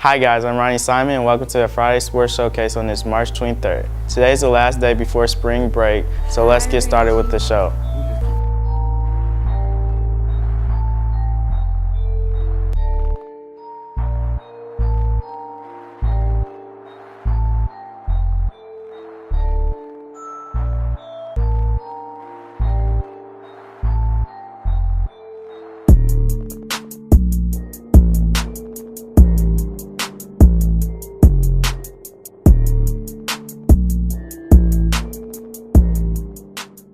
Hi guys, I'm Ronnie Simon and welcome to the Friday Sports Showcase on this March 23rd. Today's the last day before spring break, so let's get started with the show.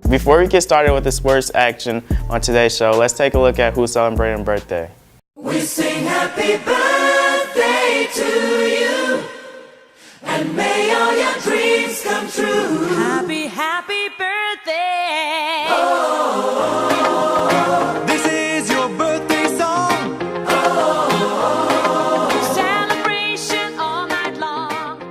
Before we get started with the sports action on today's show, let's take a look at who's celebrating a birthday. We sing happy birthday to you, and may all your dreams come true. Happy, happy birthday. Oh, this is your birthday song. Celebration all night long.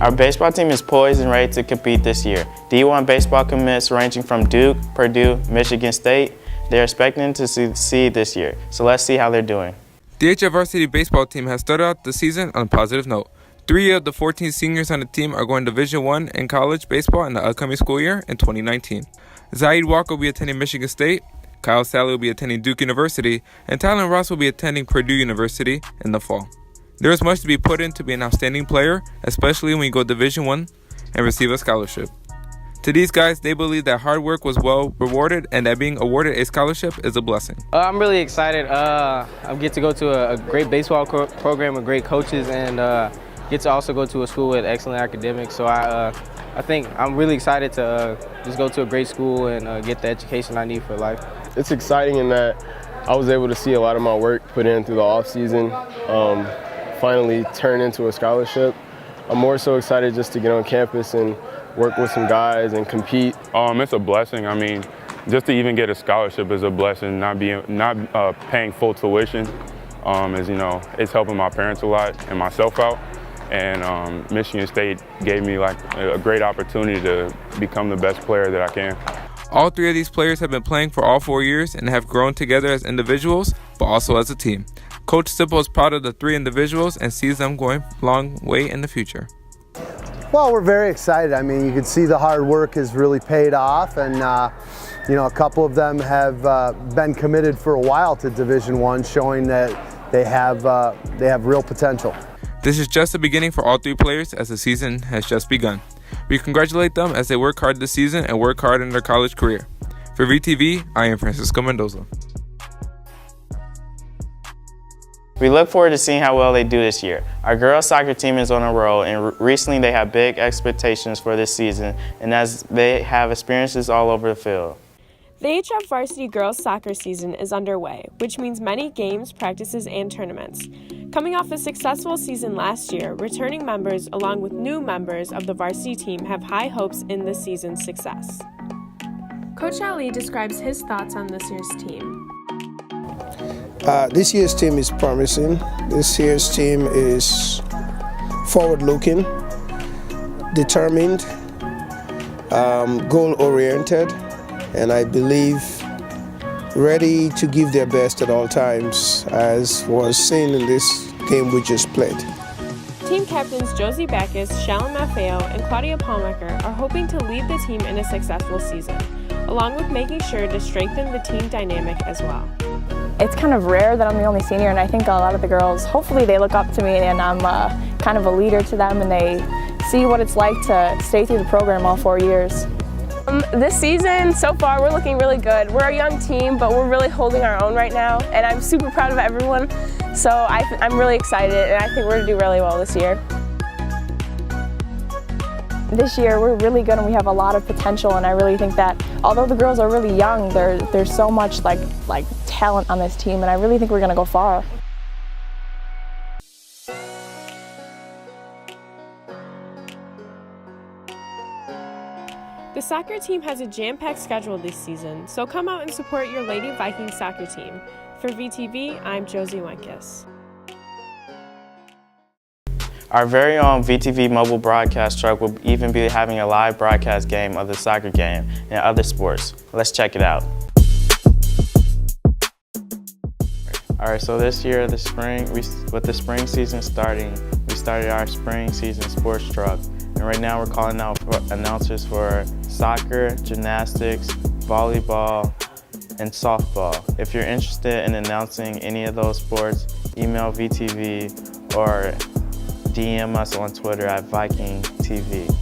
Our baseball team is poised and ready to compete this year. D1 baseball commits ranging from Duke, Purdue, Michigan State. They're expecting to succeed this year, so let's see how they're doing. The HF varsity baseball team has started out the season on a positive note. 3 of the 14 seniors on the team are going Division I in college baseball in the upcoming school year in 2019. Zaid Walker will be attending Michigan State, Kyle Sally will be attending Duke University, and Tylen Ross will be attending Purdue University in the fall. There is much to be put in to be an outstanding player, especially when you go Division I and receive a scholarship. To these guys, they believe that hard work was well rewarded and that being awarded a scholarship is a blessing. I'm really excited. I get to go to a great baseball program with great coaches and get to also go to a school with excellent academics. So I think I'm really excited to just go to a great school and get the education I need for life. It's exciting in that I was able to see a lot of my work put in through the off season finally turn into a scholarship. I'm more so excited just to get on campus and work with some guys and compete. It's a blessing. I mean, just to even get a scholarship is a blessing. Not paying full tuition it's helping my parents a lot and myself out. And Michigan State gave me a great opportunity to become the best player that I can. All 3 of these players have been playing for all 4 years and have grown together as individuals, but also as a team. Coach Sipple is proud of the 3 individuals and sees them going a long way in the future. Well, we're very excited. I mean, you can see the hard work has really paid off, and a couple of them have been committed for a while to Division I, showing that they have real potential. This is just the beginning for all 3 players as the season has just begun. We congratulate them as they work hard this season and work hard in their college career. For VTV, I am Francisco Mendoza. We look forward to seeing how well they do this year. Our girls soccer team is on a roll, and recently they have big expectations for this season, and as they have experiences all over the field. The HF varsity girls soccer season is underway, which means many games, practices, and tournaments. Coming off a successful season last year, returning members along with new members of the varsity team have high hopes in this season's success. Coach Ali describes his thoughts on this year's team. This year's team is promising. This year's team is forward-looking, determined, goal-oriented, and I believe ready to give their best at all times, as was seen in this game we just played. Team captains Josie Backus, Shalyn Maffeo, and Claudia Palmacher are hoping to lead the team in a successful season, along with making sure to strengthen the team dynamic as well. It's kind of rare that I'm the only senior, and I think a lot of the girls, hopefully they look up to me and I'm kind of a leader to them, and they see what it's like to stay through the program all 4 years. This season, so far, we're looking really good. We're a young team, but we're really holding our own right now, and I'm super proud of everyone. So I'm really excited, and I think we're going to do really well this year. This year, we're really good, and we have a lot of potential, and I really think that although the girls are really young, there's so much like talent on this team, and I really think we're going to go far. The soccer team has a jam-packed schedule this season, so come out and support your Lady Vikings soccer team. For VTV, I'm Josie Wenkes. Our very own VTV mobile broadcast truck will even be having a live broadcast game of the soccer game and other sports. Let's check it out. All right, so this year, with the spring season starting, we started our spring season sports truck. And right now we're calling out for announcers for soccer, gymnastics, volleyball, and softball. If you're interested in announcing any of those sports, email VTV or DM us on Twitter at VikingTV.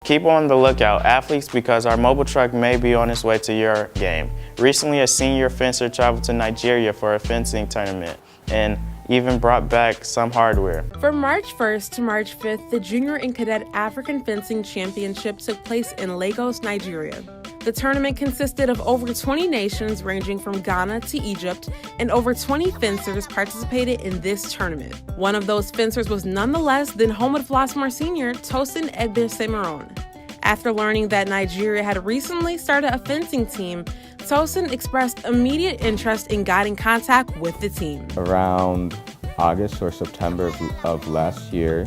Keep on the lookout, athletes, because our mobile truck may be on its way to your game. Recently, a senior fencer traveled to Nigeria for a fencing tournament and even brought back some hardware. From March 1st to March 5th, the Junior and Cadet African Fencing Championship took place in Lagos, Nigeria. The tournament consisted of over 20 nations ranging from Ghana to Egypt, and over 20 fencers participated in this tournament. One of those fencers was none less than Homewood Flossmoor Senior Tosin Egbesemeron. After learning that Nigeria had recently started a fencing team, Tosin expressed immediate interest in getting contact with the team. Around August or September of last year,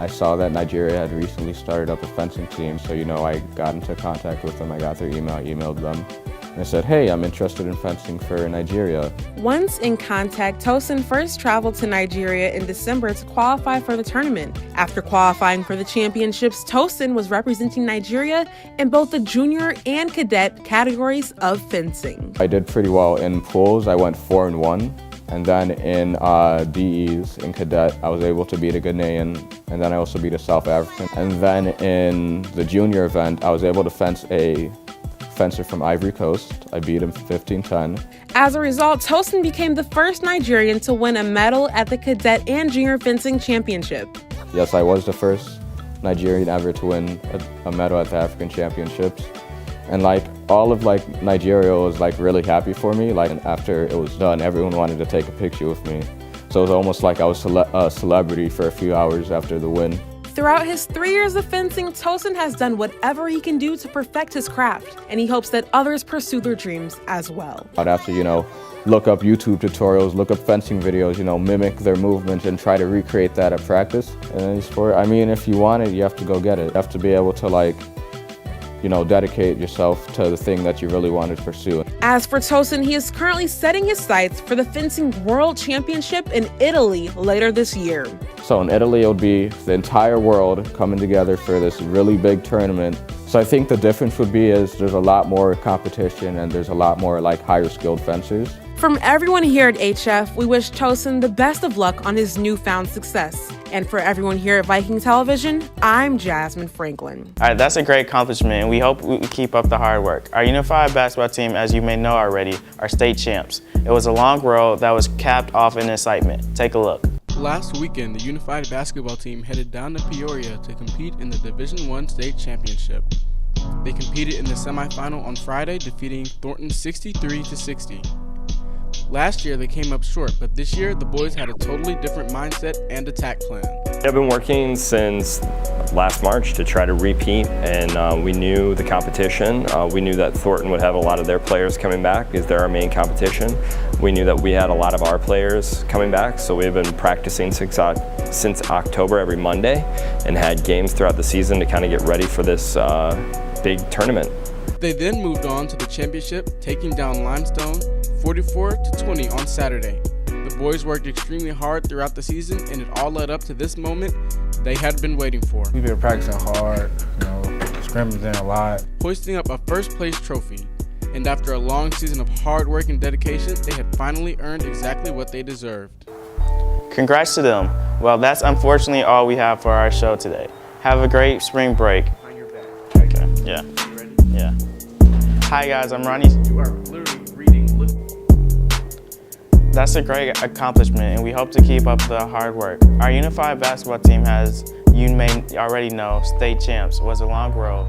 I saw that Nigeria had recently started up a fencing team, so I got into contact with them. I got their email, I emailed them, and I said, hey, I'm interested in fencing for Nigeria. Once in contact, Tosin first traveled to Nigeria in December to qualify for the tournament. After qualifying for the championships, Tosin was representing Nigeria in both the junior and cadet categories of fencing. I did pretty well in pools. I went 4-1. And then in DEs, in cadet, I was able to beat a Ghanaian, and then I also beat a South African. And then in the junior event, I was able to fence a fencer from Ivory Coast. I beat him 15-10. As a result, Tosin became the first Nigerian to win a medal at the cadet and junior fencing championship. Yes, I was the first Nigerian ever to win a medal at the African Championships. And all of Nigeria was really happy for me. After it was done, everyone wanted to take a picture with me. So it was almost like I was a celebrity for a few hours after the win. Throughout his 3 years of fencing, Tosin has done whatever he can do to perfect his craft, and he hopes that others pursue their dreams as well. I'd have to, look up YouTube tutorials, look up fencing videos, mimic their movements and try to recreate that at practice. In any sport, if you want it, you have to go get it. You have to be able to dedicate yourself to the thing that you really wanted to pursue. As for Tosin, he is currently setting his sights for the Fencing World Championship in Italy later this year. So in Italy, it would be the entire world coming together for this really big tournament. So I think the difference would be is there's a lot more competition and there's a lot more higher skilled fencers. From everyone here at HF, we wish Tosin the best of luck on his newfound success. And for everyone here at Viking Television, I'm Jasmine Franklin. All right, that's a great accomplishment, and we hope we keep up the hard work. Our unified basketball team, as you may know already, are state champs. It was a long road that was capped off in excitement. Take a look. Last weekend, the unified basketball team headed down to Peoria to compete in the Division I state championship. They competed in the semifinal on Friday, defeating Thornton 63-60. Last year they came up short, but this year the boys had a totally different mindset and attack plan. I've been working since last March to try to repeat, and we knew the competition. We knew that Thornton would have a lot of their players coming back because they're our main competition. We knew that we had a lot of our players coming back, so we've been practicing since October every Monday and had games throughout the season to kind of get ready for this big tournament. They then moved on to the championship, taking down Limestone 44-20 on Saturday. The boys worked extremely hard throughout the season, and it all led up to this moment they had been waiting for. We've been practicing hard, scrimmaging a lot. Hoisting up a first place trophy. And after a long season of hard work and dedication, they had finally earned exactly what they deserved. Congrats to them. Well, that's unfortunately all we have for our show today. Have a great spring break. On your back. Okay, yeah. You ready? Yeah. Hi guys, I'm Ronnie. You are literally reading. That's a great accomplishment, and we hope to keep up the hard work. Our unified basketball team has, you may already know, state champs. It was a long road,